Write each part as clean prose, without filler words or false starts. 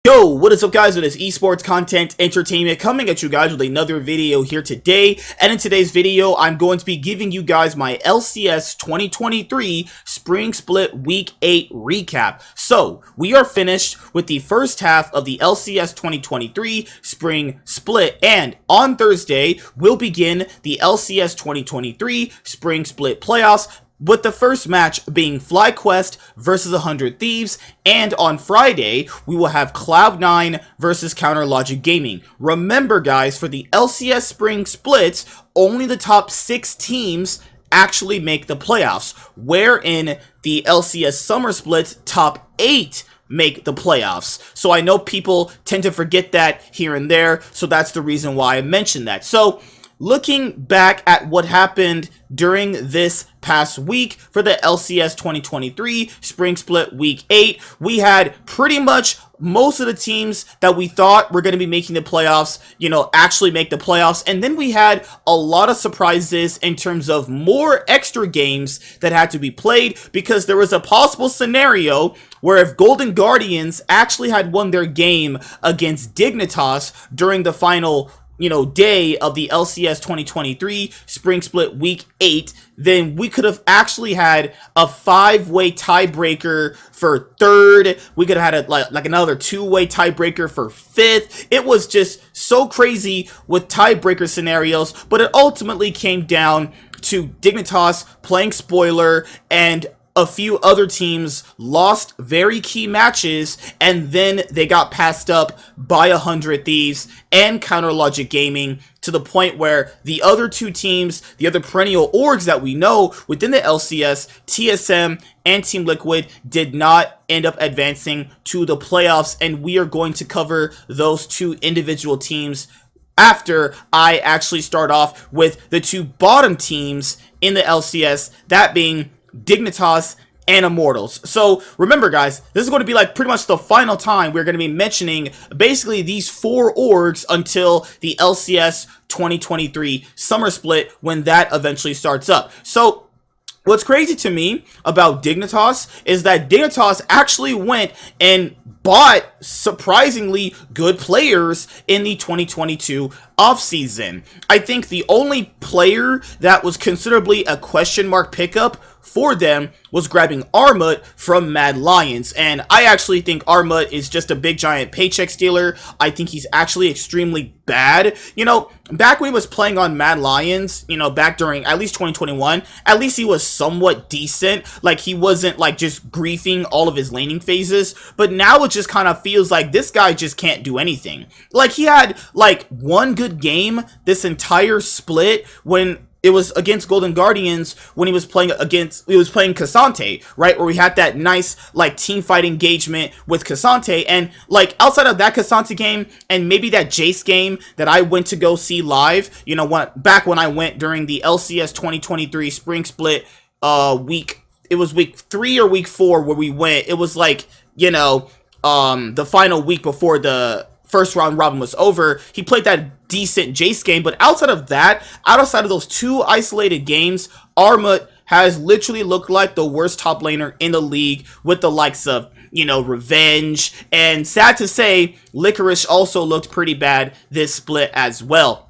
Yo, what is up guys? It is esports content entertainment coming at you guys with another video here today. And in today's video, I'm going to be giving you guys my LCS 2023 Spring Split Week 8 recap. So, we are finished with the first half of the LCS 2023 Spring Split. And on Thursday, we'll begin the LCS 2023 Spring Split playoffs, with the first match being FlyQuest versus 100 Thieves, and on Friday, we will have Cloud9 versus Counterlogic Gaming. Remember guys, for the LCS Spring Splits, only the top 6 teams actually make the playoffs, wherein the LCS Summer Splits, top 8 make the playoffs. So I know people tend to forget that here and there, so that's the reason why I mentioned that. So, looking back at what happened during this past week for the LCS 2023 Spring Split Week 8, we had pretty much most of the teams that we thought were going to be making the playoffs, actually make the playoffs. And then we had a lot of surprises in terms of more extra games that had to be played, because there was a possible scenario where if Golden Guardians actually had won their game against Dignitas during the final day of the LCS 2023 Spring Split Week 8, then we could have actually had a 5-way tiebreaker for 3rd. We could have had like another 2-way tiebreaker for 5th. It was just so crazy with tiebreaker scenarios, but it ultimately came down to Dignitas playing spoiler, and a few other teams lost very key matches, and then they got passed up by 100 Thieves and Counterlogic Gaming, to the point where the other two teams, the other perennial orgs that we know within the LCS, TSM and Team Liquid, did not end up advancing to the playoffs, and we are going to cover those two individual teams after I actually start off with the two bottom teams in the LCS, that being Dignitas and Immortals. So remember guys, this is going to be like pretty much the final time we're going to be mentioning basically these 4 orgs until the LCS 2023 Summer Split, when that eventually starts up. So what's crazy to me about Dignitas is that Dignitas actually went and bought surprisingly good players in the 2022 offseason. I think the only player that was considerably a question mark pickup for them was grabbing Armut from Mad Lions, and I actually think Armut is just a big giant paycheck stealer. I think he's actually extremely bad. Back when he was playing on Mad Lions, back during at least 2021, at least he was somewhat decent. Like, he wasn't like just griefing all of his laning phases, but now it just kind of feels like this guy just can't do anything. Like, he had like one good game this entire split when it was against Golden Guardians, when he was playing Cassante, right? Where we had that nice like team fight engagement with Cassante, and like outside of that Cassante game and maybe that Jace game that I went to go see live, back when I went during the LCS 2023 Spring Split it was week 3 or week 4 where we went. It was like, the final week before the first round robin was over. He played that decent Jace game, but outside of those 2 isolated games, Armut has literally looked like the worst top laner in the league, with the likes of Revenge, and sad to say, Licorice also looked pretty bad this split as well.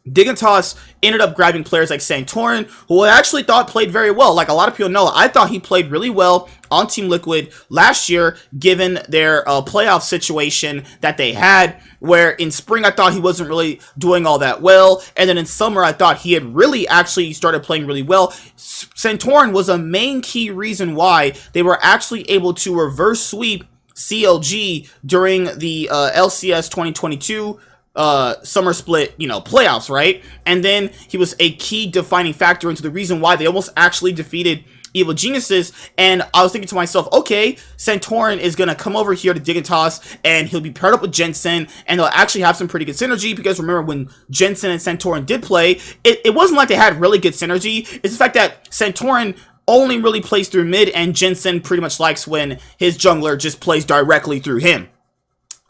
Dignitas ended up grabbing players like Santorin, who I actually thought played very well. Like, a lot of people know, I thought he played really well on Team Liquid last year, given their playoff situation that they had, where in spring I thought he wasn't really doing all that well, and then in summer I thought he had really actually started playing really well. Santorin was a main key reason why they were actually able to reverse sweep CLG during the LCS 2022 Summer Split, playoffs, right? And then he was a key defining factor into the reason why they almost actually defeated Evil Geniuses. And I was thinking to myself, okay, Santorin is gonna come over here to Dignitas, and he'll be paired up with Jensen, and they'll actually have some pretty good synergy, because remember, when Jensen and Santorin did play, it wasn't like they had really good synergy. It's the fact that Santorin only really plays through mid, and Jensen pretty much likes when his jungler just plays directly through him.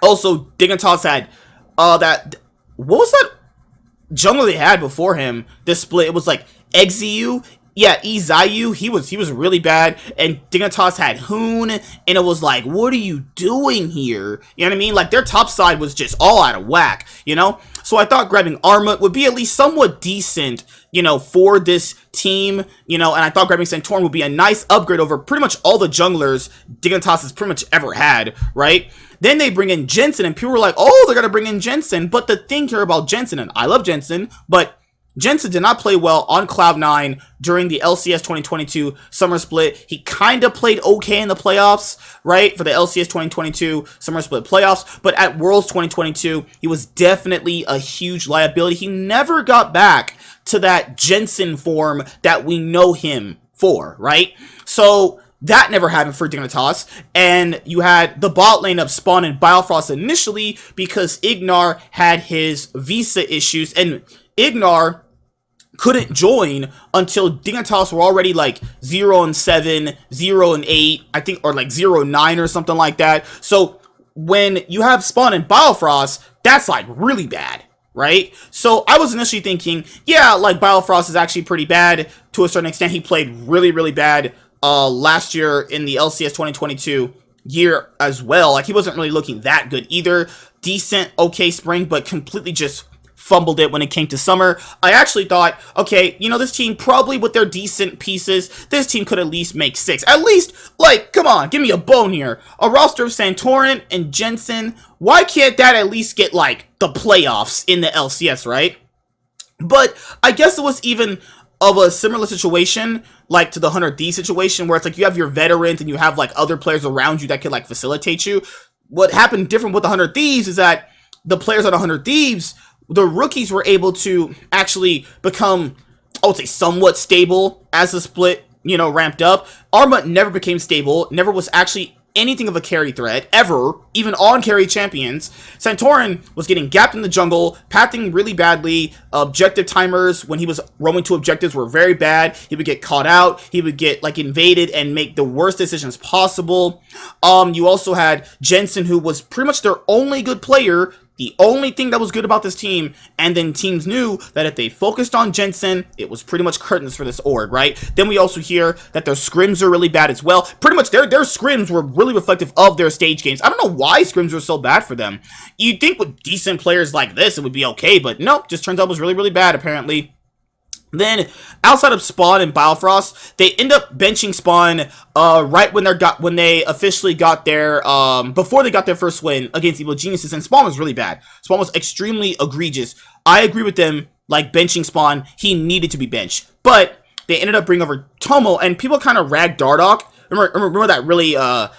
Also, Dignitas had what was that jungler they had before him this split? It was like Exeu yeah, Izayu, he was really bad, and Dignitas had Hoon, and it was like, what are you doing here? You know what I mean? Like, their top side was just all out of whack, you know? So I thought grabbing Armut would be at least somewhat decent, you know, for this team, you know, and I thought grabbing Santorin would be a nice upgrade over pretty much all the junglers Dignitas has pretty much ever had, right? Then they bring in Jensen, and people were like, oh, they're gonna bring in Jensen, but the thing here about Jensen, and I love Jensen, but Jensen did not play well on Cloud9 during the LCS 2022 summer split. He kind of played okay in the playoffs, right, for the LCS 2022 summer split playoffs, but at Worlds 2022, he was definitely a huge liability. He never got back to that Jensen form that we know him for, right? So that never happened for Dignitas, and you had the bot lane of Spawn and Biofrost initially because Ignar had his visa issues, and Ignar couldn't join until Dignitas were already like 0-7, 0-8, I think, or like 0-9 or something like that. So when you have Spawn and Biofrost, that's like really bad, right? So I was initially thinking, yeah, like Biofrost is actually pretty bad to a certain extent. He played really, really bad last year in the LCS 2022 year as well. Like, he wasn't really looking that good either. Decent, okay spring, but completely just fumbled it when it came to summer. I actually thought, okay, you know, this team probably with their decent pieces, this team could at least make 6. At least, like, come on, give me a bone here. A roster of Santorin and Jensen, why can't that at least get, like, the playoffs in the LCS, right? But I guess it was even of a similar situation, like to the 100 Thieves situation, where it's like you have your veterans and you have, like, other players around you that could, like, facilitate you. What happened different with the 100 Thieves is that the players on the 100 Thieves, the rookies were able to actually become, I would say, somewhat stable as the split, you know, ramped up. Armut never became stable, never was actually anything of a carry threat, ever, even on carry champions. Santorin was getting gapped in the jungle, pathing really badly. Objective timers, when he was roaming to objectives, were very bad. He would get caught out, he would get, like, invaded and make the worst decisions possible. You also had Jensen, who was pretty much their only good player, the only thing that was good about this team, and then teams knew that if they focused on Jensen, it was pretty much curtains for this org, right? Then we also hear that their scrims are really bad as well. Pretty much their scrims were really reflective of their stage games. I don't know why scrims were so bad for them. You'd think with decent players like this, it would be okay, but nope, just turns out it was really, really bad, apparently. Then, outside of Spawn and Biofrost, they end up benching Spawn right when they officially got their before they got their first win against Evil Geniuses, and Spawn was really bad. Spawn was extremely egregious. I agree with them, like, benching Spawn. He needed to be benched, but they ended up bringing over Tomo, and people kind of ragged Dardoch. Remember that really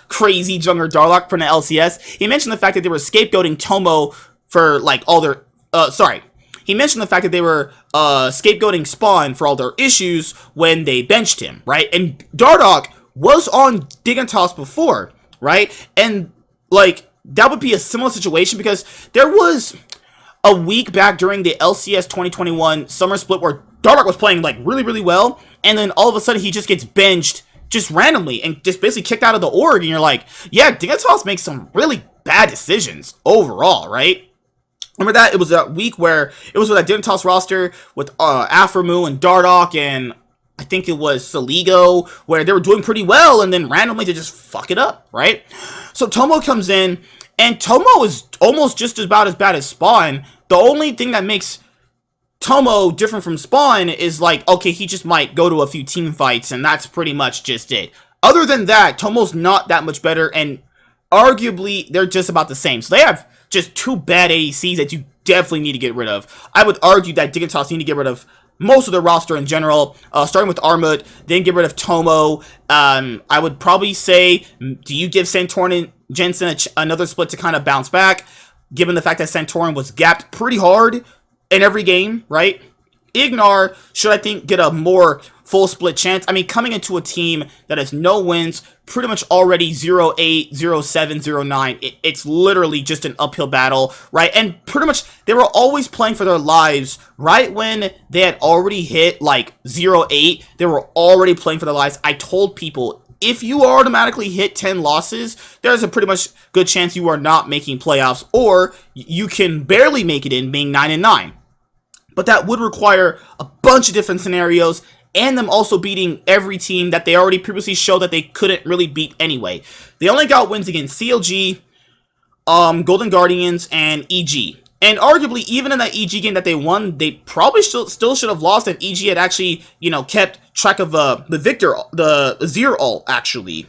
crazy jungler Dardoch from the LCS? He mentioned the fact that they were scapegoating Tomo for, like, all their he mentioned the fact that they were scapegoating Spawn for all their issues when they benched him, right? And Dardoch was on Dignitas before, right? And, like, that would be a similar situation because there was a week back during the LCS 2021 summer split where Dardoch was playing, like, really, really well, and then all of a sudden he just gets benched just randomly and just basically kicked out of the org, and you're like, yeah, Dignitas makes some really bad decisions overall, right? Remember that? It was that week where it was with that Dignitas roster with Aframu and Dardoch and I think it was Saligo, where they were doing pretty well and then randomly they just fuck it up, right? So Tomo comes in, and Tomo is almost just about as bad as Spawn. The only thing that makes Tomo different from Spawn is, like, okay, he just might go to a few team fights and that's pretty much just it. Other than that, Tomo's not that much better, and arguably they're just about the same. So they have just 2 bad ADCs that you definitely need to get rid of. I would argue that Dignitas need to get rid of most of the roster in general, starting with Armut, then get rid of Tomo. I would probably say, do you give Santorin and Jensen another split to kind of bounce back, given the fact that Santorin was gapped pretty hard in every game, right? Ignar should, I think, get a more full split chance. I mean, coming into a team that has no wins, pretty much already 0-8, 0-7, 0-9, it's literally just an uphill battle, right? And pretty much they were always playing for their lives. Right when they had already hit like 0-8, they were already playing for their lives. I told people, if you automatically hit 10 losses, there's a pretty much good chance you are not making playoffs, or you can barely make it in being 9-9. But that would require a bunch of different scenarios, and them also beating every team that they already previously showed that they couldn't really beat anyway. They only got wins against CLG, Golden Guardians, and EG. And arguably, even in that EG game that they won, they probably still should have lost if EG had actually, kept track of the Zero ult, actually,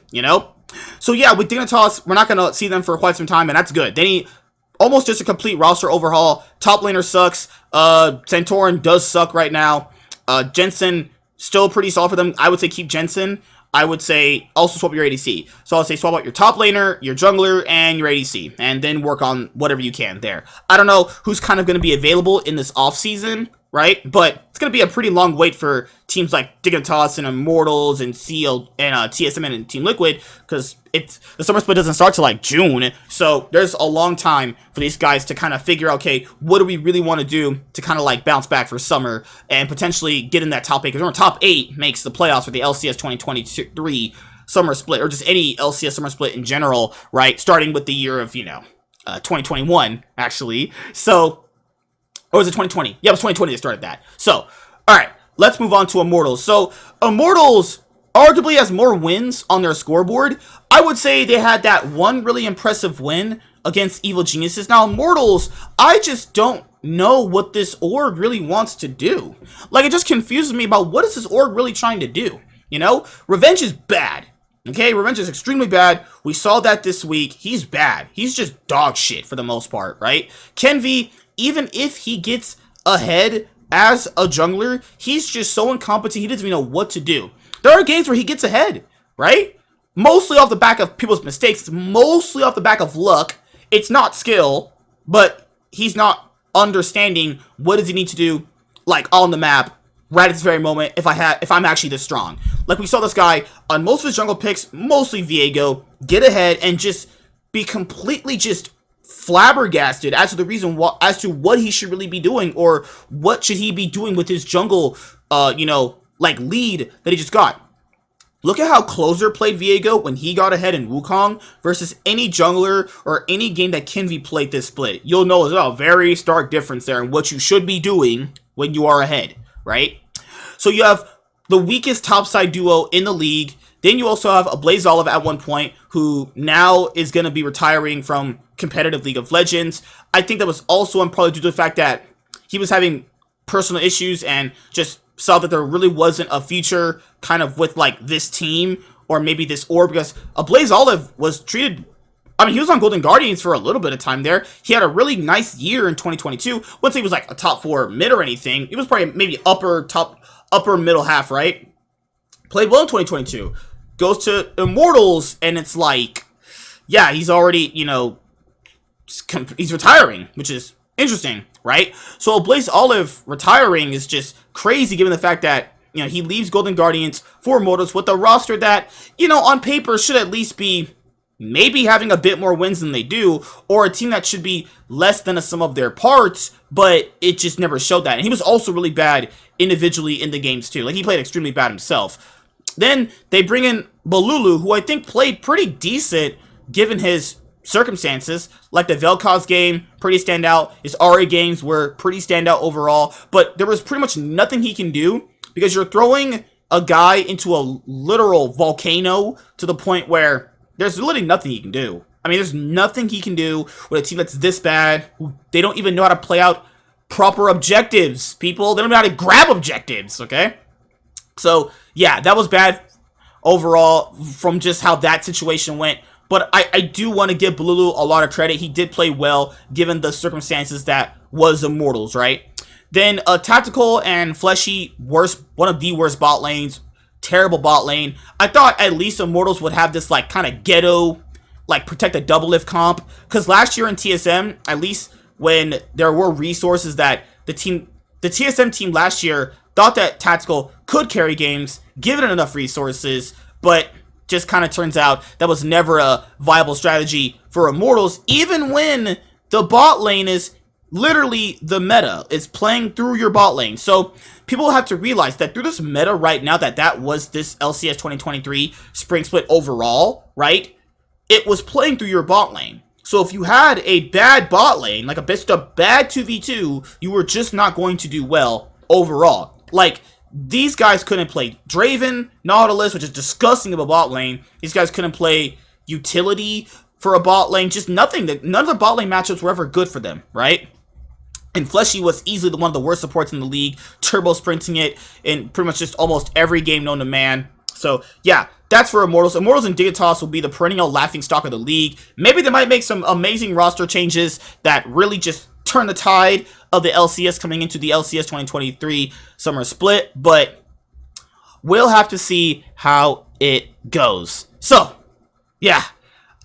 So yeah, with Dignitas, we're not going to see them for quite some time, and that's good. They need almost just a complete roster overhaul. Top laner sucks. Santorin does suck right now. Jensen, still pretty solid for them. I would say keep Jensen. I would say also swap your ADC. So I'll say swap out your top laner, your jungler, and your ADC. And then work on whatever you can there. I don't know who's kind of going to be available in this offseason, right? But it's going to be a pretty long wait for teams like Dignitas and Immortals and TSM and Team Liquid, because the summer split doesn't start till like June. So there's a long time for these guys to kind of figure out, okay, what do we really want to do to kind of like bounce back for summer and potentially get in that top 8, because remember, top 8 makes the playoffs for the LCS 2023 summer split, or just any LCS summer split in general, right? Starting with the year of, 2021, actually. So, or was it 2020? Yeah, it was 2020 that started that. So, alright, let's move on to Immortals. So, Immortals arguably has more wins on their scoreboard. I would say they had that one really impressive win against Evil Geniuses. Now, Immortals, I just don't know what this org really wants to do. Like, it just confuses me about what is this org really trying to do, Revenge is bad. Okay, Revenge is extremely bad. We saw that this week. He's bad. He's just dog shit for the most part, right? Kenvi, even if he gets ahead as a jungler, he's just so incompetent, he doesn't even know what to do. There are games where he gets ahead, right? Mostly off the back of people's mistakes. It's mostly off the back of luck. It's not skill, but he's not understanding what does he need to do, like, on the map, right at this very moment, if I'm actually this strong. Like, we saw this guy on most of his jungle picks, mostly Viego, get ahead and just be completely just flabbergasted as to the reason as to what he should really be doing, or what should he be doing with his jungle, lead that he just got. Look at how Closer played Viego when he got ahead in Wukong versus any jungler or any game that Kenvi played this split. You'll know there's a very stark difference there in what you should be doing when you are ahead, right? So you have the weakest topside duo in the league. Then you also have a Blaze Olive at one point, who now is going to be retiring from competitive League of Legends. I think that was also probably due to the fact that he was having personal issues and just saw that there really wasn't a future kind of with like this team or maybe this orb, because a Blaze Olive was treated, he was on Golden Guardians for a little bit of time there. He had a really nice year in 2022. Once he was like a top 4 mid or anything, he was probably maybe upper middle half, right? Played well in 2022. Goes to Immortals, and it's like, yeah, he's already, he's retiring, which is interesting, right? So Blaze Olive retiring is just crazy, given the fact that, he leaves Golden Guardians for Immortals with a roster that, on paper should at least be maybe having a bit more wins than they do, or a team that should be less than a sum of their parts, but it just never showed that. And he was also really bad individually in the games too. Like, he played extremely bad himself. Then they bring in Balulu, who I think played pretty decent given his circumstances. Like the Vel'Koz game, pretty standout. His Ahri games were pretty standout overall. But there was pretty much nothing he can do, because you're throwing a guy into a literal volcano to the point where there's literally nothing he can do. There's nothing he can do with a team that's this bad. They don't even know how to play out proper objectives, people. They don't know how to grab objectives, okay? So, yeah, that was bad overall from just how that situation went. But I do want to give Balulu a lot of credit. He did play well, given the circumstances that was Immortals, right? Then Tactical and Fleshy, one of the worst bot lanes. Terrible bot lane. I thought at least Immortals would have this, like, kind of ghetto, like, protect a double lift comp. Because last year in TSM, at least when there were resources that the TSM team last year thought that Tactical could carry games, given it enough resources, but just kind of turns out that was never a viable strategy for Immortals, even when the bot lane is literally the meta. It's playing through your bot lane. So people have to realize that through this meta right now, that was this LCS 2023 spring split overall, right? It was playing through your bot lane. So if you had a bad bot lane, like a bad 2v2, you were just not going to do well overall. Like, these guys couldn't play Draven, Nautilus, which is disgusting of a bot lane. These guys couldn't play utility for a bot lane. Just nothing. None of the bot lane matchups were ever good for them, right? And Fleshy was easily one of the worst supports in the league, turbo sprinting it in pretty much just almost every game known to man. So, yeah, that's for Immortals. Immortals and Dignitas will be the perennial laughingstock of the league. Maybe they might make some amazing roster changes that really just turn the tide of the LCS coming into the LCS 2023 summer split, but we'll have to see how it goes. So, yeah,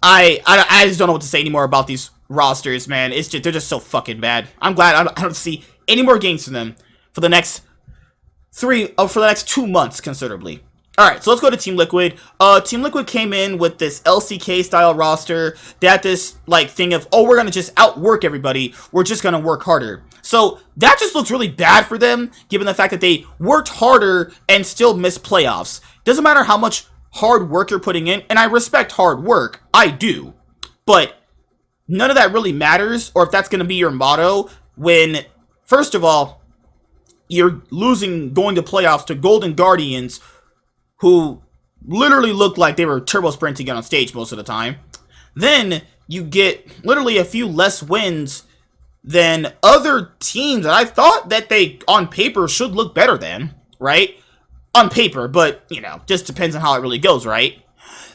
I just don't know what to say anymore about these rosters, man. It's just, they're just so fucking bad. I'm glad I don't see any more games from them for the next 2 months, considerably. Alright, so let's go to Team Liquid. Team Liquid came in with this LCK style roster. They had this like thing of, oh, we're gonna just outwork everybody. We're just gonna work harder. So that just looks really bad for them, given the fact that they worked harder and still missed playoffs. Doesn't matter how much hard work you're putting in, and I respect hard work. I do. But none of that really matters, or if that's gonna be your motto, when, first of all, you're losing going to playoffs to Golden Guardians, who literally looked like they were turbo sprinting on stage most of the time. Then you get literally a few less wins than other teams that I thought that they, on paper, should look better than, right? On paper, but, you know, just depends on how it really goes, right?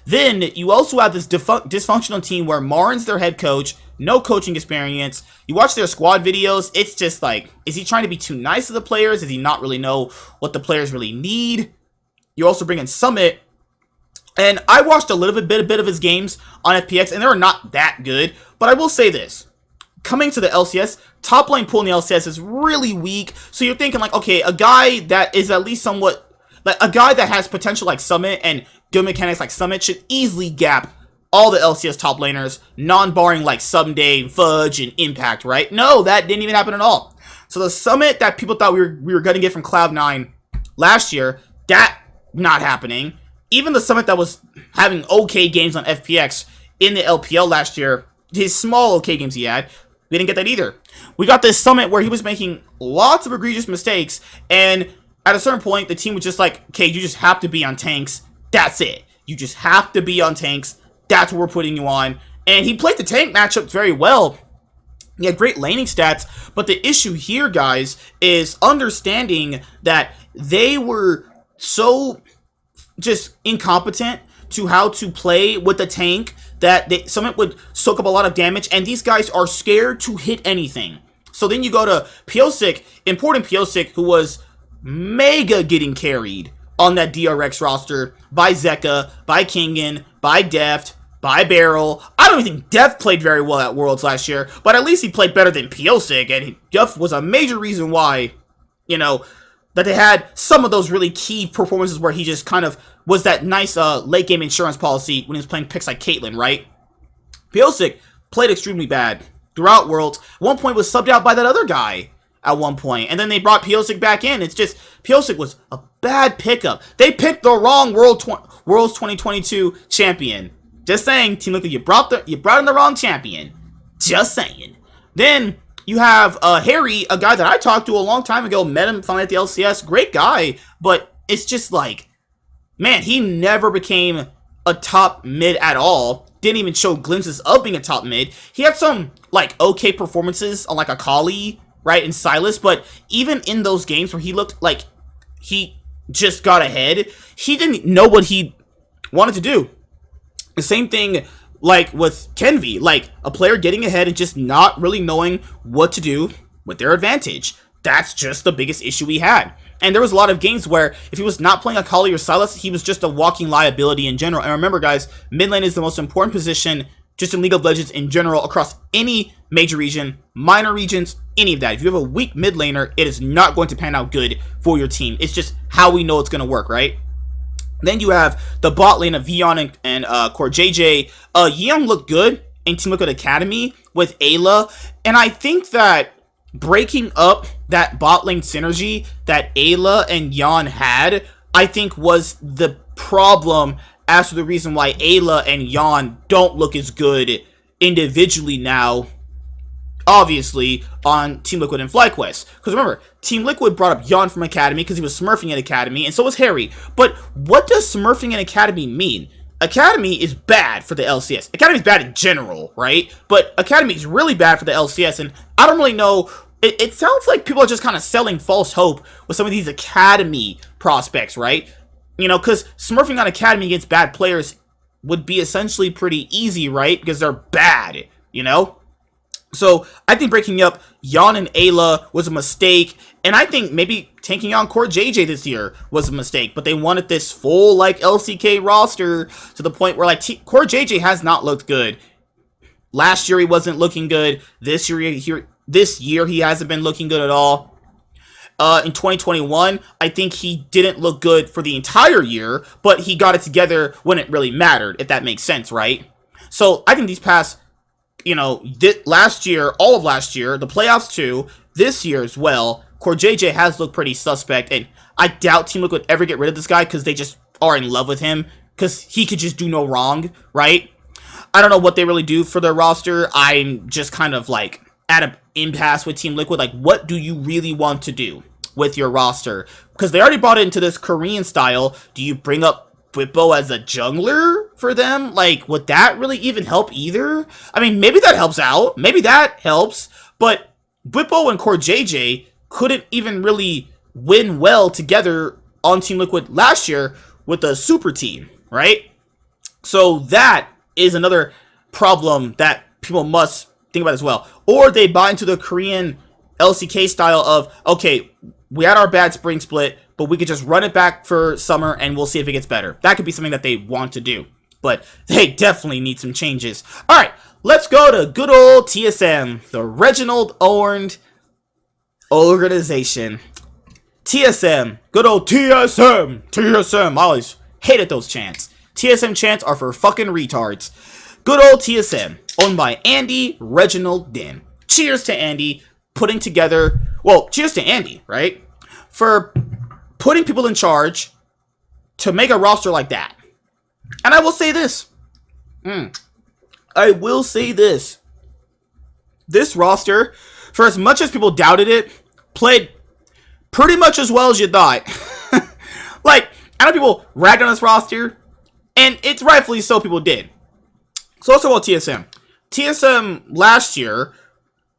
Then you also have this dysfunctional team where Marin's their head coach, no coaching experience. You watch their squad videos, it's just like, is he trying to be too nice to the players? Does he not really know what the players really need? You also bring in Summit, and I watched a bit of his games on FPX, and they were not that good, but I will say this. Coming to the LCS, top lane pool in the LCS is really weak, so you're thinking like, okay, a guy that is at least somewhat, like a guy that has potential like Summit and good mechanics like Summit should easily gap all the LCS top laners, non-barring like Someday, Fudge, and Impact, right? No, that didn't even happen at all. So the Summit that people thought we were going to get from Cloud9 last year, that not happening. Even the Summit that was having okay games on FPX in the LPL last year, his small okay games he had, we didn't get that either. We got this Summit where he was making lots of egregious mistakes, and at a certain point, the team was just like, okay, you just have to be on tanks. That's it. You just have to be on tanks. That's what we're putting you on. And he played the tank matchup very well. He had great laning stats, but the issue here, guys, is understanding that they were so just incompetent to how to play with the tank that Summit would soak up a lot of damage, and these guys are scared to hit anything. So then you go to Piosik, important Piosik, who was mega getting carried on that DRX roster by Zeka, by Kingen, by Deft, by Beryl. I don't even think Deft played very well at Worlds last year, but at least he played better than Piosik, and Deft was a major reason why, you know, that they had some of those really key performances where he just kind of was that nice late game insurance policy when he was playing picks like Caitlyn, right? Piosik played extremely bad throughout Worlds. At one point was subbed out by that other guy at one point, and then they brought Piosik back in. It's just, Piosik was a bad pickup. They picked the wrong Worlds 2022 champion. Just saying, Team Liquid, you brought in the wrong champion. Just saying. Then you have Harry, a guy that I talked to a long time ago, met him finally at the LCS. Great guy, but it's just like, man, he never became a top mid at all. Didn't even show glimpses of being a top mid. He had some, like, okay performances on, like, Akali, right, and Silas, but even in those games where he looked like he just got ahead, he didn't know what he wanted to do. The same thing, like, with Kenvi, like, a player getting ahead and just not really knowing what to do with their advantage. That's just the biggest issue he had. And there was a lot of games where if he was not playing Akali or Silas, he was just a walking liability in general. And remember, guys, mid lane is the most important position just in League of Legends in general across any major region, minor regions, any of that. If you have a weak mid laner, it is not going to pan out good for your team. It's just how we know it's going to work, right? Then you have the bot lane of Yeon and Core JJ. Yeon looked good in Team Liquid Academy with Ayla, and I think that breaking up that bot lane synergy that Ayla and Yeon had, I think was the problem as to the reason why Ayla and Yeon don't look as good individually now obviously, on Team Liquid and FlyQuest. Because remember, Team Liquid brought up Yon from Academy because he was smurfing at Academy, and so was Harry. But what does smurfing in Academy mean? Academy is bad for the LCS. Academy is bad in general, right? But Academy is really bad for the LCS, and I don't really know. It sounds like people are just kind of selling false hope with some of these Academy prospects, right? You know, because smurfing on Academy against bad players would be essentially pretty easy, right? Because they're bad, you know? So, I think breaking up Yon and Ayla was a mistake, and I think maybe taking on Core JJ this year was a mistake, but they wanted this full, like, LCK roster to the point where, like, Core JJ has not looked good. Last year he wasn't looking good. This year he hasn't been looking good at all. In 2021, I think he didn't look good for the entire year, but he got it together when it really mattered, if that makes sense, right? So, I think these past, you know, last year, all of last year, the playoffs too, this year as well, Core JJ has looked pretty suspect, and I doubt Team Liquid would ever get rid of this guy because they just are in love with him, because he could just do no wrong, right? I don't know what they really do for their roster. I'm just kind of like at an impasse with Team Liquid. Like, what do you really want to do with your roster? Because they already brought it into this Korean style. Do you bring up Bwipo as a jungler for them? Like, would that really even help either? I mean, maybe that helps out. Maybe that helps. But Bwipo and Core JJ couldn't even really win well together on Team Liquid last year with the super team, right? So that is another problem that people must think about as well. Or they buy into the Korean LCK style of, okay, we had our bad spring split, but we could just run it back for summer and we'll see if it gets better. That could be something that they want to do, but they definitely need some changes. All right, let's go to good old TSM, the Reginald Owned organization. TSM, good old TSM, TSM. I always hated those chants. TSM chants are for fucking retards. Good old TSM, owned by Andy Reginald Din. Cheers to Andy putting together, well, cheers to Andy, right? For putting people in charge to make a roster like that. And I will say this. I will say this. This roster, for as much as people doubted it, played pretty much as well as you thought. Like, I know people ragged on this roster, and it's rightfully so, people did. So let's talk about TSM. TSM last year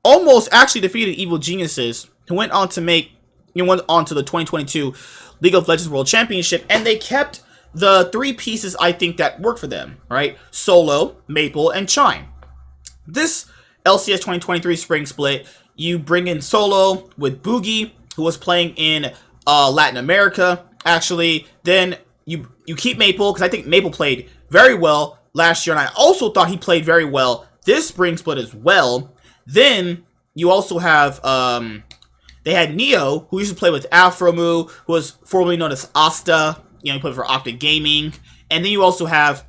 almost actually defeated Evil Geniuses, who went on to make, went on to the 2022 League of Legends World Championship, and they kept the three pieces I think that work for them, right? Solo, Maple, and Chime. This LCS 2023 spring split, you bring in Solo with Boogie, who was playing in Latin America, actually. Then you keep Maple, because I think Maple played very well last year, and I also thought he played very well this spring split as well. Then you also have, they had Neo, who used to play with Afromu, who was formerly known as Asta, he played for Octa Gaming. And then you also have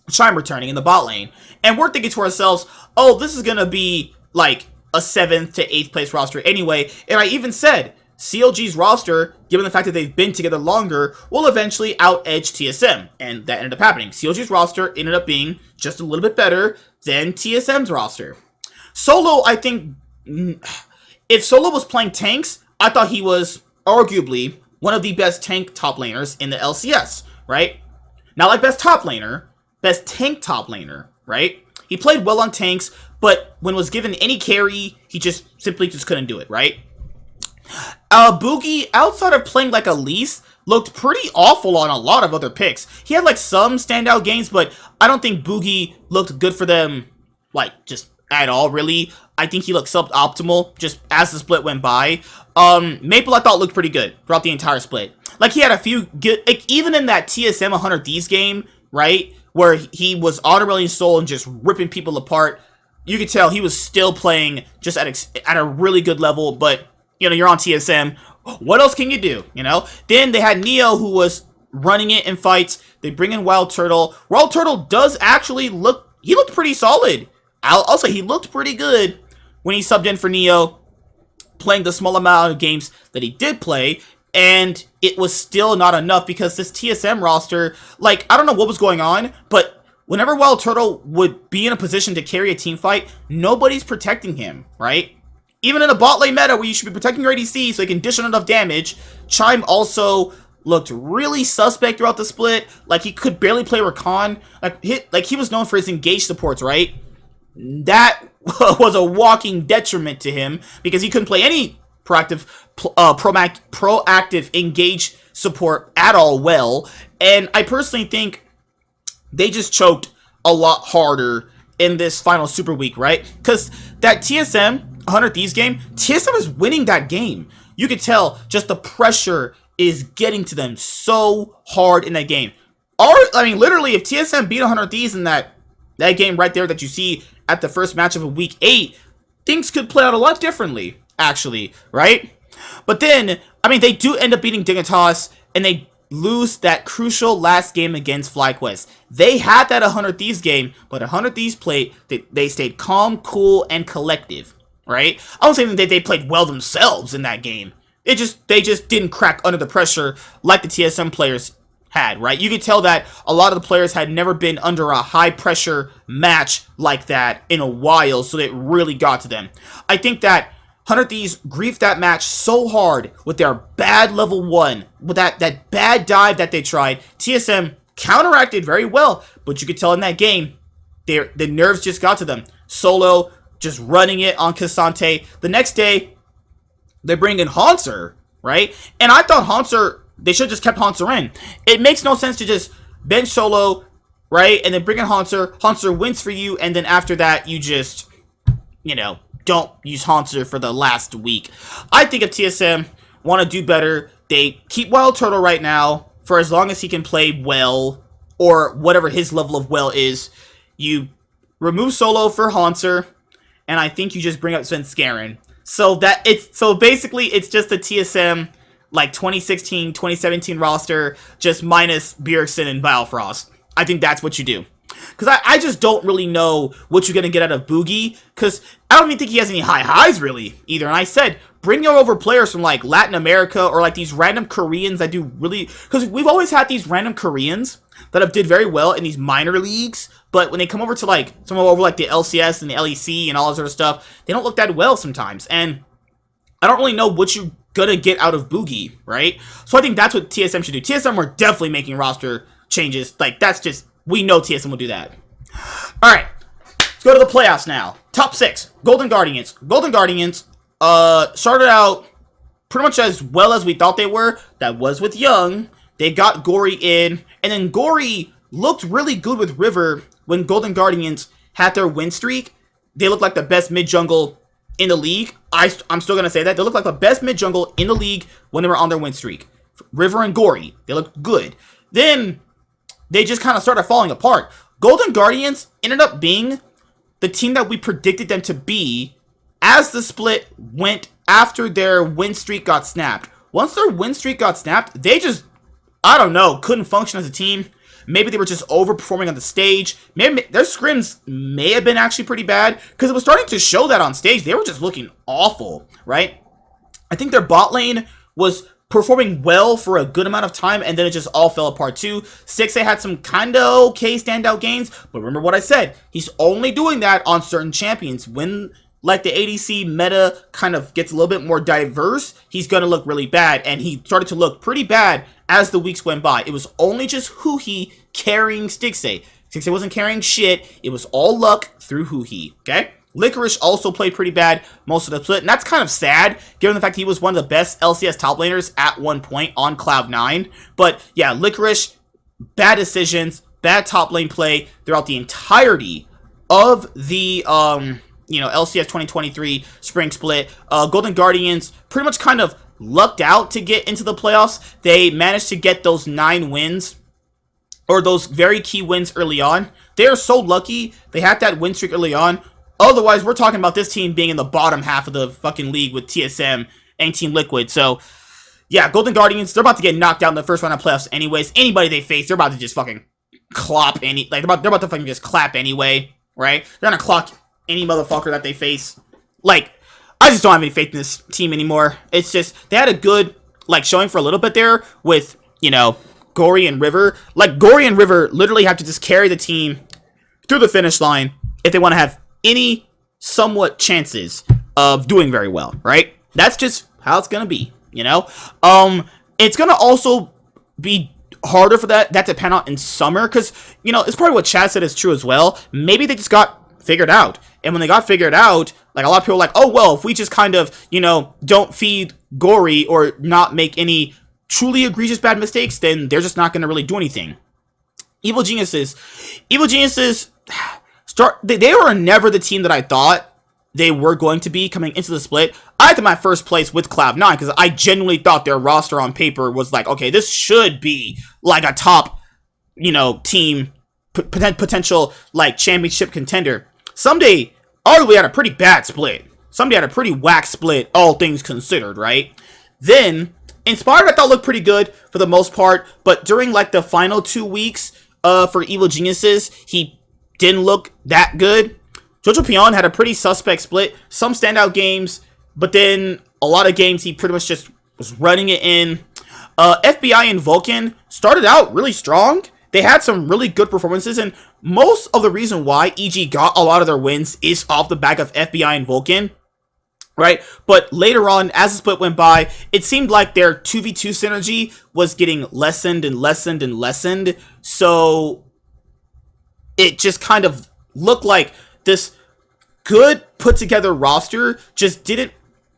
Chime returning in the bot lane. And we're thinking to ourselves, oh, this is going to be like a 7th to 8th place roster anyway. And I even said, CLG's roster, given the fact that they've been together longer, will eventually out-edge TSM. And that ended up happening. CLG's roster ended up being just a little bit better than TSM's roster. Solo, I think, if Solo was playing tanks, I thought he was arguably one of the best tank top laners in the LCS, right? Not like best top laner, best tank top laner, right? He played well on tanks, but when was given any carry, he simply couldn't do it, right? Boogie, outside of playing like Elise, looked pretty awful on a lot of other picks. He had like some standout games, but I don't think Boogie looked good for them, like, just at all, really. I think he looked suboptimal just as the split went by. Maple, I thought, looked pretty good throughout the entire split. Like, he had a few good, like, even in that TSM 100 Thieves game, right, where he was honoring soul and just ripping people apart, you could tell he was still playing just at a really good level. But, you're on TSM. What else can you do, Then they had Neo, who was running it in fights. They bring in Wild Turtle. Wild Turtle does actually he looked pretty solid. I'll say he looked pretty good when he subbed in for Neo, playing the small amount of games that he did play, and it was still not enough because this TSM roster, like, I don't know what was going on, but whenever Wild Turtle would be in a position to carry a team fight, nobody's protecting him, right? Even in a bot lane meta where you should be protecting your ADC so he can dish out enough damage, Chime also looked really suspect throughout the split. Like, he could barely play Rakan. Like he was known for his engaged supports, right? That was a walking detriment to him because he couldn't play any proactive engaged support at all well. And I personally think they just choked a lot harder in this final Super Week, right? Because that TSM 100 Thieves game, TSM is winning that game. You could tell just the pressure is getting to them so hard in that game. I mean, literally, if TSM beat 100 Thieves in that game right there that you see at the first match of week 8, things could play out a lot differently, actually, right? But then, I mean, they do end up beating Dignitas, and they lose that crucial last game against FlyQuest. They had that 100 Thieves game, but 100 Thieves played, they stayed calm, cool, and collective, right? I don't say that they played well themselves in that game. They just didn't crack under the pressure like the TSM players had, right? You could tell that a lot of the players had never been under a high pressure match like that in a while, so it really got to them. I think that 100 Thieves griefed that match so hard with their bad level 1, with that bad dive that they tried. TSM counteracted very well, but you could tell in that game, the nerves just got to them. Solo just running it on Cassante. The next day, they bring in Haunter, right? And I thought Haunter, they should have just kept Haunter in. It makes no sense to just bench Solo, right? And then bring in Haunter. Haunter wins for you, and then after that, you just, don't use Haunter for the last week. I think if TSM want to do better, they keep Wild Turtle right now for as long as he can play well, or whatever his level of well is. You remove Solo for Haunter, and I think you just bring up Svenskeren. So basically it's just a TSM like 2016, 2017 roster, just minus Bjergsen and Biofrost. I think that's what you do. Because I just don't really know what you're going to get out of Boogie. Because I don't even think he has any high highs, really, either. And I said, bring over players from, like, Latin America or, like, these random Koreans that do really... Because we've always had these random Koreans that have did very well in these minor leagues. But when they come over to, like, someone over, like, the LCS and the LEC and all that sort of stuff, they don't look that well sometimes. And I don't really know what you're going to get out of Boogie, right? So I think that's what TSM should do. TSM are definitely making roster changes. Like, that's just... We know TSM will do that. Alright, let's go to the playoffs now. Top 6, Golden Guardians. Golden Guardians started out pretty much as well as we thought they were. That was with Young. They got Gory in. And then Gory looked really good with River when Golden Guardians had their win streak. They looked like the best mid-jungle in the league. I'm still going to say that. They looked like the best mid-jungle in the league when they were on their win streak. River and Gory, they looked good. Then they just kind of started falling apart. Golden Guardians ended up being the team that we predicted them to be as the split went after their win streak got snapped. Once their win streak got snapped, they just, I don't know, couldn't function as a team. Maybe they were just overperforming on the stage. Maybe their scrims may have been actually pretty bad because it was starting to show that on stage. They were just looking awful, right? I think their bot lane was performing well for a good amount of time, and then it just all fell apart too. 6A had some kind of okay standout gains, but remember what I said. He's only doing that on certain champions. When, like, the ADC meta kind of gets a little bit more diverse, he's going to look really bad, and he started to look pretty bad as the weeks went by. It was only just Huhi carrying Stixay. Stixay wasn't carrying shit. It was all luck through Huhi, okay? Licorice also played pretty bad most of the split, and that's kind of sad, given the fact he was one of the best LCS top laners at one point on Cloud9. But yeah, Licorice, bad decisions, bad top lane play throughout the entirety of the LCS 2023 spring split. Golden Guardians pretty much kind of lucked out to get into the playoffs. They managed to get those 9 wins, or those very key wins early on. They are so lucky they had that win streak early on. Otherwise, we're talking about this team being in the bottom half of the fucking league with TSM and Team Liquid. So, yeah, Golden Guardians, they're about to get knocked out in the first round of playoffs anyways. Anybody they face, they're about to just fucking clop they're about to fucking just clap anyway, right? They're gonna clock any motherfucker that they face. Like, I just don't have any faith in this team anymore. It's just, they had a good, like, showing for a little bit there with, Gory and River. Like, Gory and River literally have to just carry the team through the finish line if they want to have any somewhat chances of doing very well, right? That's just how it's gonna be, you know? It's gonna also be harder for that to pan out in summer, because, you know, it's probably what Chad said is true as well. Maybe they just got figured out, and when they got figured out, like, a lot of people are like, oh, well, if we just kind of, you know, don't feed Gory or not make any truly egregious bad mistakes, then they're just not gonna really do anything. Evil Geniuses they were never the team that I thought they were going to be coming into the split. I had them at first place with Cloud9 because I genuinely thought their roster on paper was like, okay, this should be like a top, you know, team, potential like championship contender. Someday, arguably had a pretty bad split. Someday had a pretty whack split, all things considered, right? Then, Inspired I thought looked pretty good for the most part, but during like the final 2 weeks for Evil Geniuses, he didn't look that good. Jojo Pion had a pretty suspect split, some standout games, but then a lot of games he pretty much just was running it in. FBI and Vulcan started out really strong. They had some really good performances, and most of the reason why EG got a lot of their wins is off the back of FBI and Vulcan, right? But later on, as the split went by, it seemed like their 2v2 synergy was getting lessened and lessened and lessened, so it just kind of looked like this good put together roster just didn't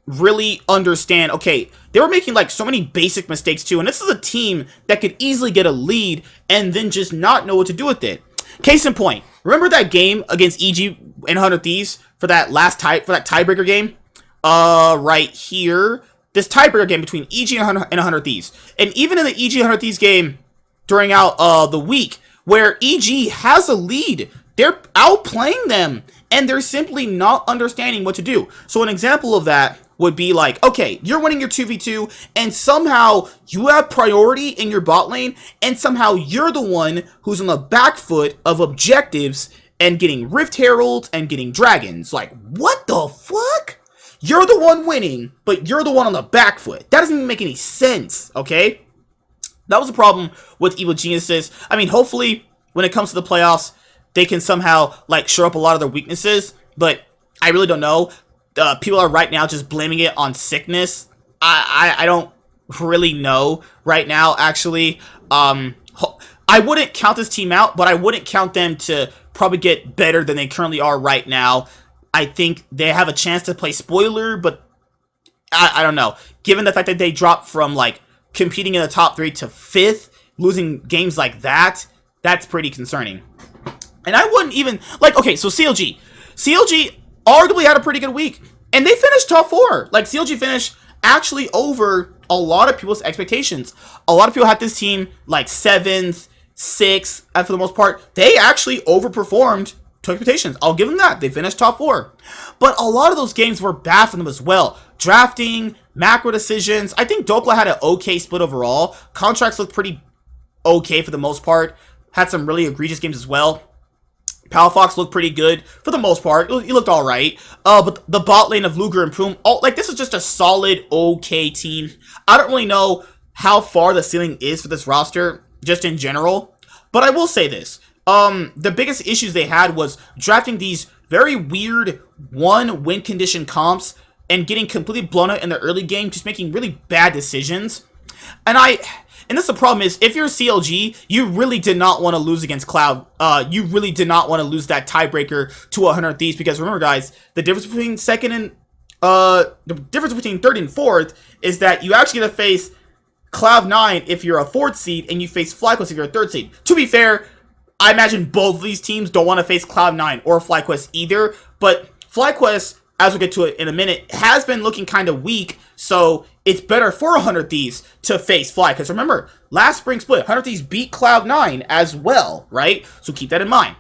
really understand, okay, they were making like so many basic mistakes too, and this is a team that could easily get a lead and then just not know what to do with it. Case in point, remember that game against EG and 100 Thieves for that tiebreaker game? Right here, this tiebreaker game between EG and 100 Thieves, and even in the EG 100 Thieves game during out the week where EG has a lead, they're outplaying them, and they're simply not understanding what to do. So an example of that would be like, okay, you're winning your 2v2, and somehow you have priority in your bot lane, and somehow you're the one who's on the back foot of objectives and getting Rift Heralds and getting Dragons. Like, what the fuck? You're the one winning, but you're the one on the back foot. That doesn't even make any sense, okay? That was a problem with Evil Geniuses. I mean, hopefully, when it comes to the playoffs, they can somehow, like, shore up a lot of their weaknesses, but I really don't know. People are right now just blaming it on sickness. I don't really know right now, actually. I wouldn't count this team out, but I wouldn't count them to probably get better than they currently are right now. I think they have a chance to play spoiler, but I don't know. Given the fact that they dropped from, like, competing in the top 3 to 5th, losing games like that, that's pretty concerning. And I wouldn't even, like, okay, so CLG arguably had a pretty good week, and they finished top 4. Like, CLG finished actually over a lot of people's expectations. A lot of people had this team, like, 7th, 6th, and for the most part, they actually overperformed to expectations. I'll give them that. They finished top 4. But a lot of those games were bad for them as well. Drafting, macro decisions. I think Dokla had an okay split overall. Contracts looked pretty okay for the most part. Had some really egregious games as well. Palafox looked pretty good for the most part. He looked all right. But the bot lane of Luger and Poom, like, this is just a solid, okay team. I don't really know how far the ceiling is for this roster, just in general. But I will say this. The biggest issues they had was drafting these very weird one-win condition comps and getting completely blown out in the early game, just making really bad decisions. And that's the problem is, if you're CLG, you really did not want to lose against Cloud. You really did not want to lose that tiebreaker to 100 Thieves, because remember, guys, the difference between third and fourth is that you actually get to face Cloud9 if you're a 4th seed, and you face FlyQuest if you're a 3rd seed. To be fair, I imagine both of these teams don't want to face Cloud9 or FlyQuest either, but FlyQuest, as we'll get to it in a minute, has been looking kind of weak, so it's better for 100 Thieves to face Fly, because remember, last spring split, 100 Thieves beat Cloud9 as well, right? So keep that in mind.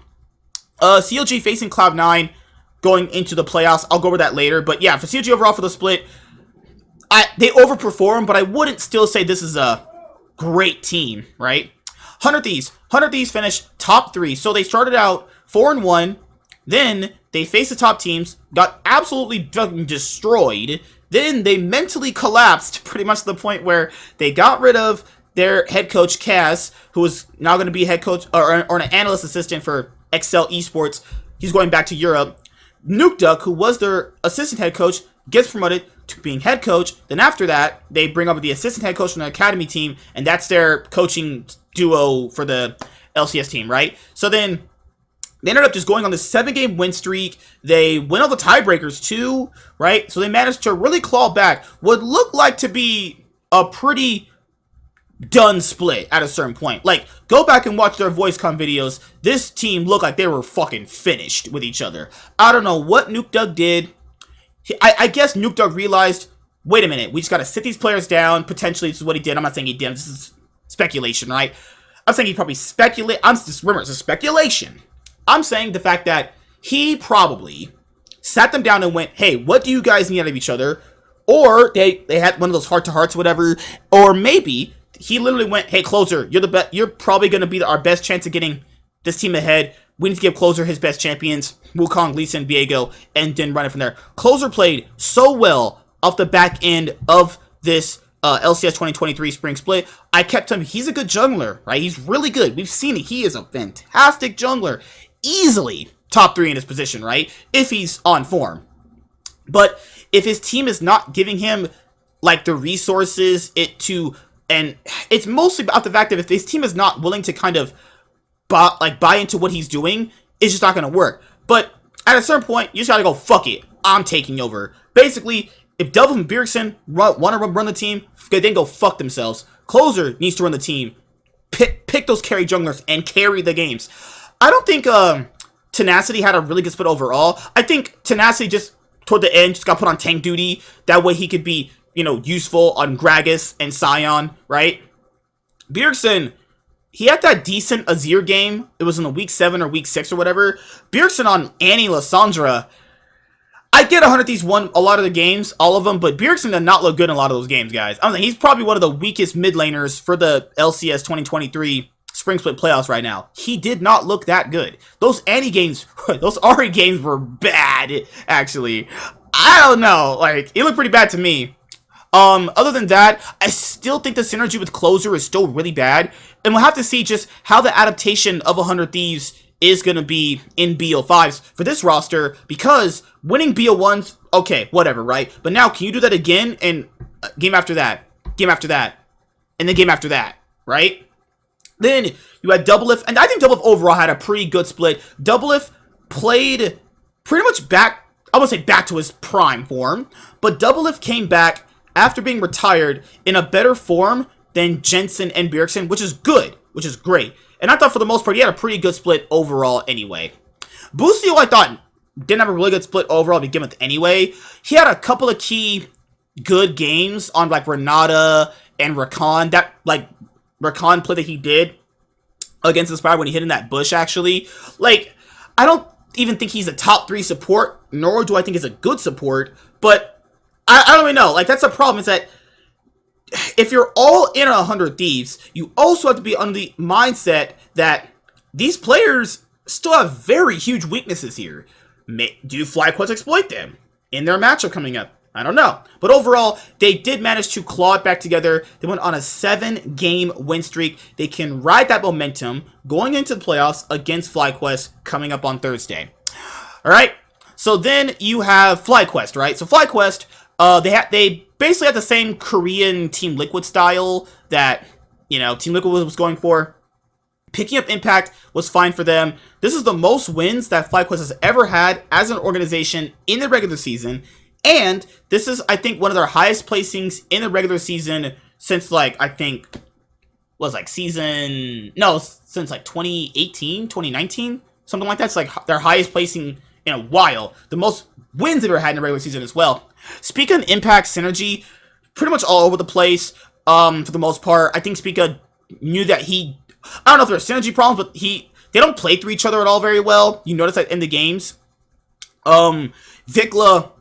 CLG facing Cloud9 going into the playoffs. I'll go over that later, but yeah, for CLG overall for the split, they overperformed, but I wouldn't still say this is a great team, right? 100 Thieves finished top 3, so they started out 4-1, then they faced the top teams, got absolutely fucking destroyed, then they mentally collapsed pretty much to the point where they got rid of their head coach, Cass, who was now going to be head coach or an analyst assistant for Excel Esports. He's going back to Europe. Nuke Duck, who was their assistant head coach, gets promoted to being head coach. Then after that, they bring over the assistant head coach from the academy team, and that's their coaching duo for the LCS team, right? So then they ended up just going on this 7-game win streak. They win all the tiebreakers too, right? So they managed to really claw back what looked like to be a pretty done split at a certain point. Like, go back and watch their VoiceCon videos. This team looked like they were fucking finished with each other. I don't know what Nuke Dog did. I guess Nuke Dog realized, wait a minute, we just gotta sit these players down. Potentially, this is what he did. I'm not saying he did. This is speculation, right? I'm saying he probably remember, it's a speculation. I'm saying the fact that he probably sat them down and went, hey, what do you guys need out of each other? Or they had one of those heart-to-hearts or whatever. Or maybe he literally went, hey, Closer, you're the best. You're probably going to be our best chance of getting this team ahead. We need to give Closer his best champions, Wukong, Lee Sin, Viego, and then run it from there. Closer played so well off the back end of this LCS 2023 Spring Split. I kept him. He's a good jungler, right? He's really good. We've seen it. He is a fantastic jungler. Easily top 3 in his position, right? If he's on form. But if his team is not giving him, like, the resources and it's mostly about the fact that if his team is not willing to kind of buy into what he's doing, it's just not going to work. But at a certain point, you just got to go, fuck it, I'm taking over. Basically, if Delvin and Bjergsen want to run the team, then go fuck themselves. Closer needs to run the team. Pick those carry junglers and carry the games. I don't think Tenacity had a really good split overall. I think Tenacity just, toward the end, just got put on tank duty. That way he could be, useful on Gragas and Sion, right? Bjergsen, he had that decent Azir game. It was in the week 7 or week 6 or whatever. Bjergsen on Annie Lissandra. I get 100 Thieves won a lot of the games, all of them, but Bjergsen did not look good in a lot of those games, guys. I mean, he's probably one of the weakest mid laners for the LCS 2023 Spring Split playoffs right now. He did not look that good. Those Annie games, those Ari games were bad, actually. I don't know. Like, it looked pretty bad to me. Other than that, I still think the synergy with Closer is still really bad. And we'll have to see just how the adaptation of 100 Thieves is going to be in BO5s for this roster, because winning BO1s, okay, whatever, right? But now, can you do that again and game after that, and then game after that, right? Then you had Doublelift, and I think Doublelift overall had a pretty good split. Doublelift played pretty much back, I won't say back to his prime form, but Doublelift came back after being retired in a better form than Jensen and Bjergsen, which is good, which is great. And I thought for the most part, he had a pretty good split overall anyway. Boostio, I thought, didn't have a really good split overall to begin with anyway. He had a couple of key good games on, like, Renata and Rakan. That, like, Rakan play that he did against Inspire when he hit in that bush, actually. Like, I don't even think he's a top 3 support, nor do I think he's a good support, but I don't really know. Like, that's the problem, is that if you're all in 100 Thieves, you also have to be under the mindset that these players still have very huge weaknesses here. Do FlyQuest exploit them in their matchup coming up? I don't know. But overall, they did manage to claw it back together. They went on a 7-game win streak. They can ride that momentum going into the playoffs against FlyQuest coming up on Thursday. All right. So then you have FlyQuest, right? So FlyQuest, they basically had the same Korean Team Liquid style that, Team Liquid was going for. Picking up Impact was fine for them. This is the most wins that FlyQuest has ever had as an organization in the regular season. And this is, I think, one of their highest placings in the regular season since, like, I think, since, like, 2018, 2019, something like that. It's, like, their highest placing in a while. The most wins they've ever had in the regular season as well. Speaking of Impact synergy, pretty much all over the place, for the most part. I think Spica knew that I don't know if there are synergy problems, but they don't play through each other at all very well. You notice that in the games. Vikla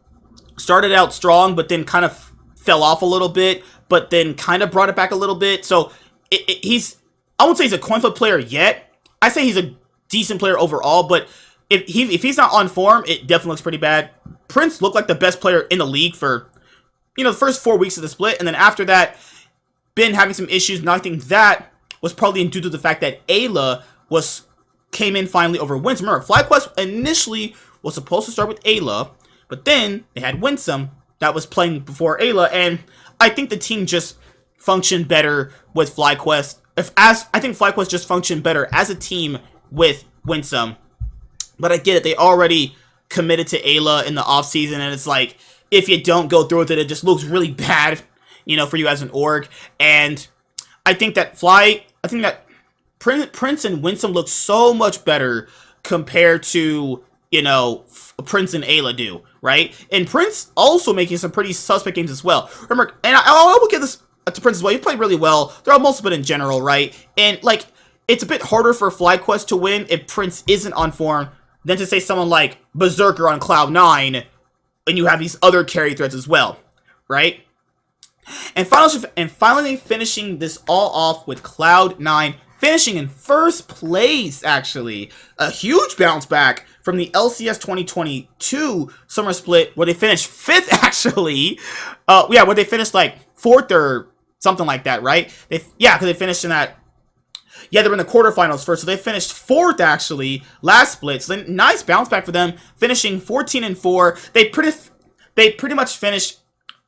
started out strong, but then kind of fell off a little bit, but then kind of brought it back a little bit. So I won't say he's a coin flip player yet. I say he's a decent player overall, but if he's not on form, it definitely looks pretty bad. Prince looked like the best player in the league for, the first 4 weeks of the split, and then after that, been having some issues, and I think that was probably due to the fact that Ayla was came in finally over Winsome. Remember, FlyQuest initially was supposed to start with Ayla, but then they had Winsome that was playing before Ayla, and I think the team just functioned better with FlyQuest. I think FlyQuest just functioned better as a team with Winsome. But I get it, they already committed to Ayla in the offseason, and it's like, if you don't go through with it, it just looks really bad, you know, for you as an org. And I think that Prince and Winsome look so much better compared to, you know, Prince and Ayla do, right? And Prince also making some pretty suspect games as well. Remember, and I will give this to Prince as well. He played really well throughout most of it in general, right? And, like, it's a bit harder for FlyQuest to win if Prince isn't on form than to say someone like Berserker on Cloud9, and you have these other carry threats as well, right? And finally finishing this all off with Cloud9 finishing in first place, actually. A huge bounce back from the LCS 2022 summer split, where they finished 5th, actually. Where they finished, like, 4th or something like that, right? Because they finished in that... Yeah, they were in the quarterfinals first, so they finished 4th, actually, last split. So then, nice bounce back for them, finishing 14-4. They pretty much finished,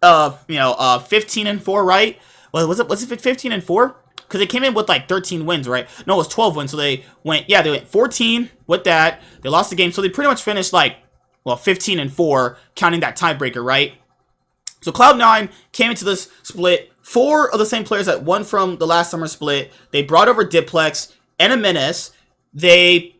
15-4, right? Well, was it 15-4? Because they came in with, like, 13 wins, right? No, it was 12 wins, so they went 14 with that. They lost the game, so they pretty much finished, like, 15-4, counting that tiebreaker, right? So Cloud9 came into this split. 4 of the same players that won from the last summer split. They brought over Diplex and Amenes.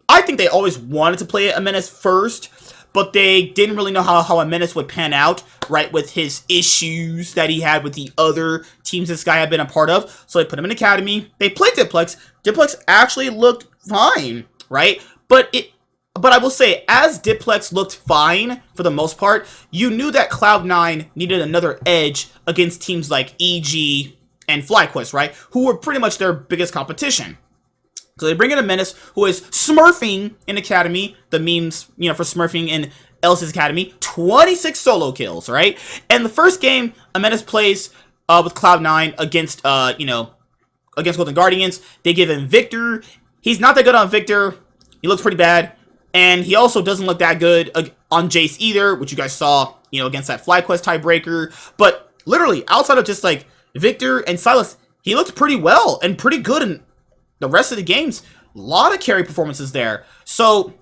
I think they always wanted to play Amenes first, but they didn't really know how Amenes would pan out, right, with his issues that he had with the other teams this guy had been a part of. So they put him in Academy. They played Diplex. Diplex actually looked fine, right? But I will say, as Diplex looked fine for the most part, you knew that Cloud9 needed another edge against teams like EG and FlyQuest, right? Who were pretty much their biggest competition. So they bring in a Menace who is smurfing in Academy, the memes, for smurfing in LCS Academy, 26 solo kills, right? And the first game, a Menace plays with Cloud9 against, against Golden Guardians. They give him Victor. He's not that good on Victor. He looks pretty bad. And he also doesn't look that good on Jace either, which you guys saw, against that FlyQuest tiebreaker. But literally, outside of just, like, Victor and Silas, he looked pretty well and pretty good in the rest of the games. A lot of carry performances there. So,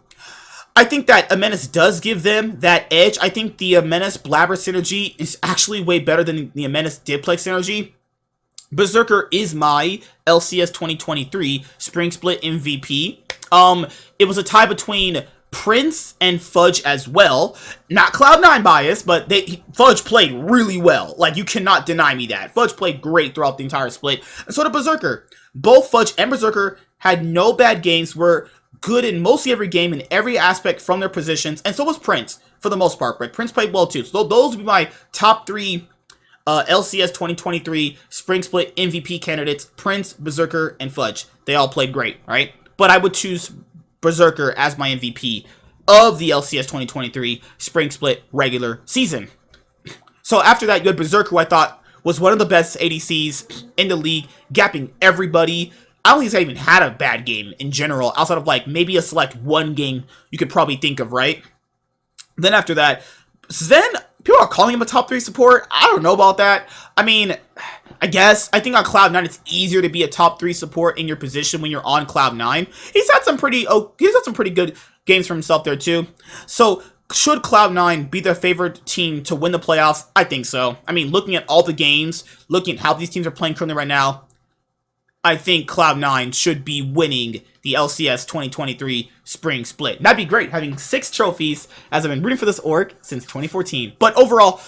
I think that Amenes does give them that edge. I think the Amenes Blabber synergy is actually way better than the Amenes Diplex synergy. Berserker is my LCS 2023 Spring Split MVP. It was a tie between Prince and Fudge as well. Not Cloud9 bias, but Fudge played really well. Like, you cannot deny me that. Fudge played great throughout the entire split. And so did Berserker. Both Fudge and Berserker had no bad games, were good in mostly every game in every aspect from their positions. And so was Prince, for the most part, right? Prince played well too. So those would be my top 3 LCS 2023 Spring Split MVP candidates: Prince, Berserker, and Fudge. They all played great, right? But I would choose Berserker as my MVP of the LCS 2023 Spring Split regular season. So after that, you had Berserker, who I thought was one of the best ADCs in the league, gapping everybody. I don't think he's even had a bad game in general, outside of, like, maybe a select one game you could probably think of, right? Then after that, Zen, people are calling him a top 3 support. I don't know about that. I mean, I guess. I think on Cloud9 it's easier to be a top 3 support in your position when you're on Cloud9. He's had some pretty good games for himself there too. So should Cloud9 be their favorite team to win the playoffs? I think so. I mean, looking at all the games, looking at how these teams are playing currently right now, I think Cloud9 should be winning the LCS 2023 Spring Split. That'd be great, having 6 trophies, as I've been rooting for this org since 2014. But overall,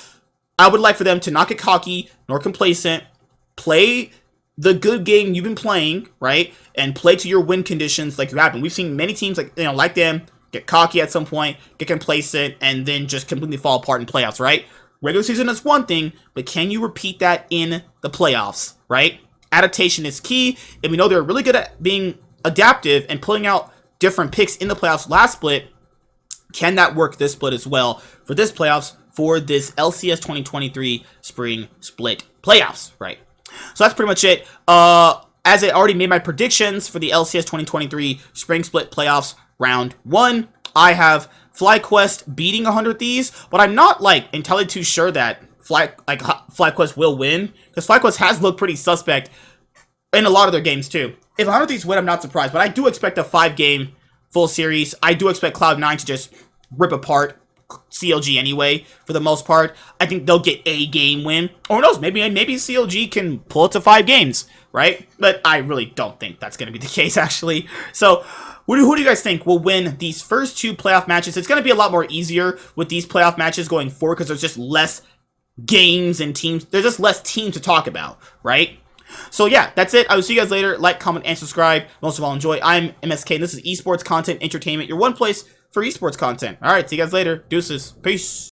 I would like for them to not get cocky nor complacent. Play the good game you've been playing, right? And play to your win conditions like you have been. We've seen many teams like them get cocky at some point, get complacent, and then just completely fall apart in playoffs, right? Regular season is one thing, but can you repeat that in the playoffs, right? Adaptation is key, and we know they're really good at being adaptive and pulling out different picks in the playoffs last split. Can that work this split as well for this playoffs, for this LCS 2023 Spring Split playoffs, right? So that's pretty much it. as I already made my predictions for the LCS 2023 Spring Split Playoffs Round 1, I have FlyQuest beating 100 Thieves, but I'm not, like, entirely too sure that FlyQuest will win, because FlyQuest has looked pretty suspect in a lot of their games, too. If 100 Thieves win, I'm not surprised, but I do expect a 5-game full series. I do expect Cloud9 to just rip apart CLG anyway, for the most part. I think they'll get a game win. Or who knows, maybe CLG can pull it to 5 games, right? But I really don't think that's going to be the case, actually. So, who do you guys think will win these first 2 playoff matches? It's going to be a lot more easier with these playoff matches going forward, because there's just less games and teams. There's just less teams to talk about, right? So yeah, that's it. I will see you guys later. Like, comment, and subscribe. Most of all, enjoy. I'm MSK, and this is Esports Content Entertainment, your one place for esports content. Alright, see you guys later. Deuces. Peace.